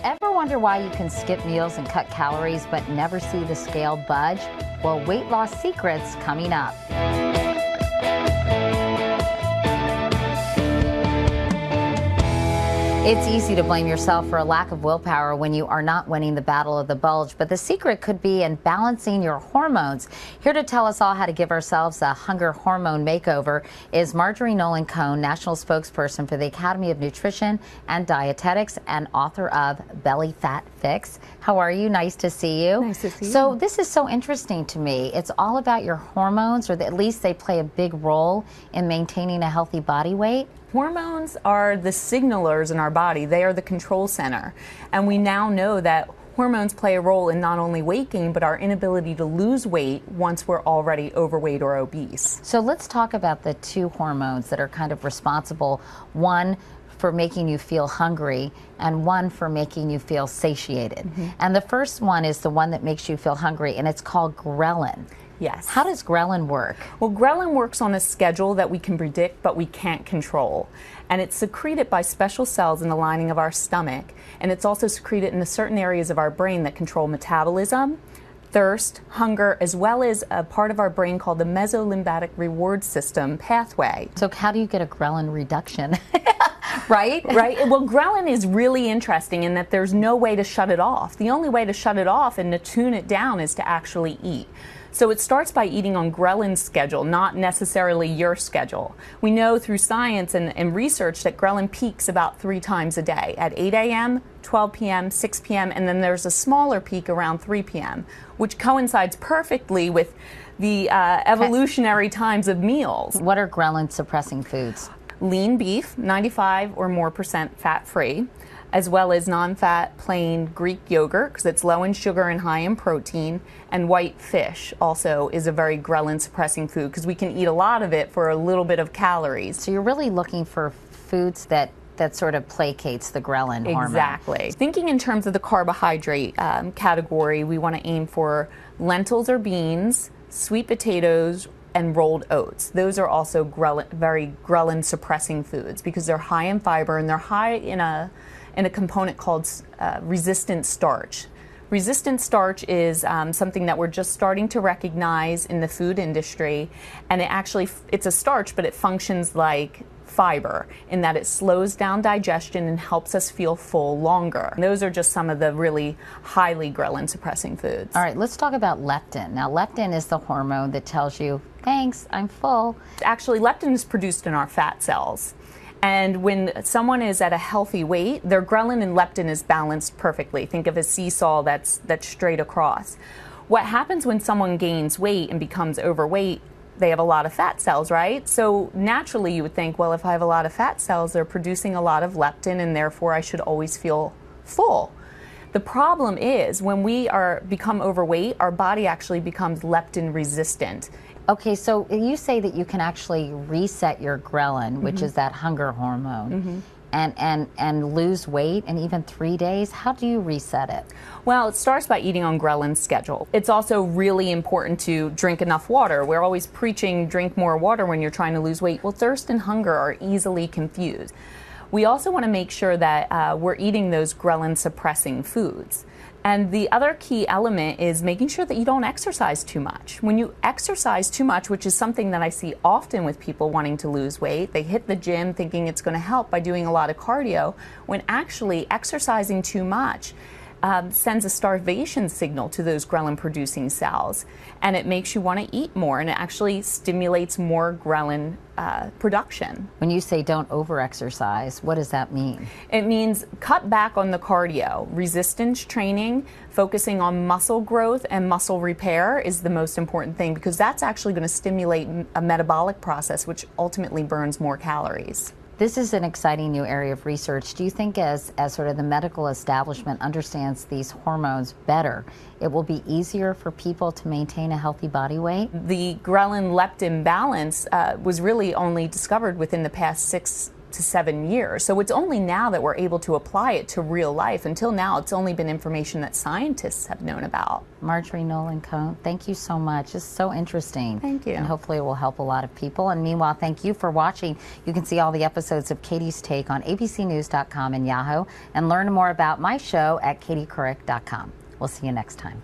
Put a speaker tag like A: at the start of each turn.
A: Ever wonder why you can skip meals and cut calories but never see the scale budge? Well, weight loss secrets coming up. It's easy to blame yourself for a lack of willpower when you are not winning the battle of the bulge, but the secret could be in balancing your hormones. Here to tell us all how to give ourselves a hunger hormone makeover is Marjorie Nolan-Cohn, National Spokesperson for the Academy of Nutrition and Dietetics and author of Belly Fat Fix. How are you? Nice to see you.
B: Nice to see you.
A: So this is so interesting to me. It's all about your hormones, or at least they play a big role in maintaining a healthy body weight.
B: Hormones are the signalers in our body. They are the control center. And we now know that hormones play a role in not only weight gain, but our inability to lose weight once we're already overweight or obese.
A: So let's talk about the two hormones that are kind of responsible, one for making you feel hungry and one for making you feel satiated. And the first one is the one that makes you feel hungry, and it's called ghrelin.
B: Yes.
A: How does ghrelin work?
B: Well, ghrelin works on a schedule that we can predict, but we can't control. And it's secreted by special cells in the lining of our stomach. And it's also secreted in the certain areas of our brain that control metabolism, thirst, hunger, as well as a part of our brain called the mesolimbic reward system pathway.
A: So how do you get a ghrelin reduction? Right?
B: Right. Well, ghrelin is really interesting in that there's no way to shut it off. The only way to shut it off and to tune it down is to actually eat. So it starts by eating on ghrelin schedule, not necessarily your schedule. We know through science and research that ghrelin peaks about 3 times a day, at 8 a.m., 12 p.m., 6 p.m., and then there's a smaller peak around 3 p.m., which coincides perfectly with the evolutionary times of meals.
A: What are ghrelin suppressing foods?
B: Lean beef, 95% or more fat-free, as well as non-fat plain Greek yogurt because it's low in sugar and high in protein, and white fish also is a very ghrelin suppressing food because we can eat a lot of it for a little bit of calories.
A: So you're really looking for foods that sort of placates the ghrelin hormone.
B: Exactly. Thinking in terms of the carbohydrate category, we want to aim for lentils or beans, sweet potatoes, and rolled oats. Those are also very ghrelin suppressing foods because they're high in fiber and they're high in a component called resistant starch. Resistant starch is something that we're just starting to recognize in the food industry, and it's a starch, but it functions like fiber in that it slows down digestion and helps us feel full longer. And those are just some of the really highly ghrelin suppressing foods.
A: All right, let's talk about leptin. Now, leptin is the hormone that tells you, thanks, I'm full.
B: Actually, leptin is produced in our fat cells. And when someone is at a healthy weight, their ghrelin and leptin is balanced perfectly. Think of a seesaw that's straight across. What happens when someone gains weight and becomes overweight, they have a lot of fat cells, right? So naturally you would think, well, if I have a lot of fat cells, they're producing a lot of leptin and therefore I should always feel full. The problem is when we become overweight, our body actually becomes leptin resistant.
A: Okay, so you say that you can actually reset your ghrelin, which is that hunger hormone, and lose weight in even 3 days. How do you reset it?
B: Well, it starts by eating on ghrelin schedule. It's also really important to drink enough water. We're always preaching drink more water when you're trying to lose weight. Well, thirst and hunger are easily confused. We also want to make sure that we're eating those ghrelin suppressing foods. And the other key element is making sure that you don't exercise too much. When you exercise too much, which is something that I see often with people wanting to lose weight, they hit the gym thinking it's going to help by doing a lot of cardio, when actually exercising too much sends a starvation signal to those ghrelin producing cells, and it makes you want to eat more, and it actually stimulates more ghrelin production.
A: When you say don't over-exercise, what does that mean?
B: It means cut back on the cardio. Resistance training, focusing on muscle growth and muscle repair is the most important thing because that's actually going to stimulate a metabolic process which ultimately burns more calories.
A: This is an exciting new area of research. Do you think as sort of the medical establishment understands these hormones better, it will be easier for people to maintain a healthy body weight?
B: The ghrelin-leptin balance was really only discovered within the past 6 to 7 years. So it's only now that we're able to apply it to real life. Until now, it's only been information that scientists have known about.
A: Marjorie Nolan-Cohn, thank you so much. It's so interesting.
B: Thank you.
A: And hopefully it will help a lot of people. And meanwhile, thank you for watching. You can see all the episodes of Katie's Take on abcnews.com and Yahoo, and learn more about my show at katiecouric.com. We'll see you next time.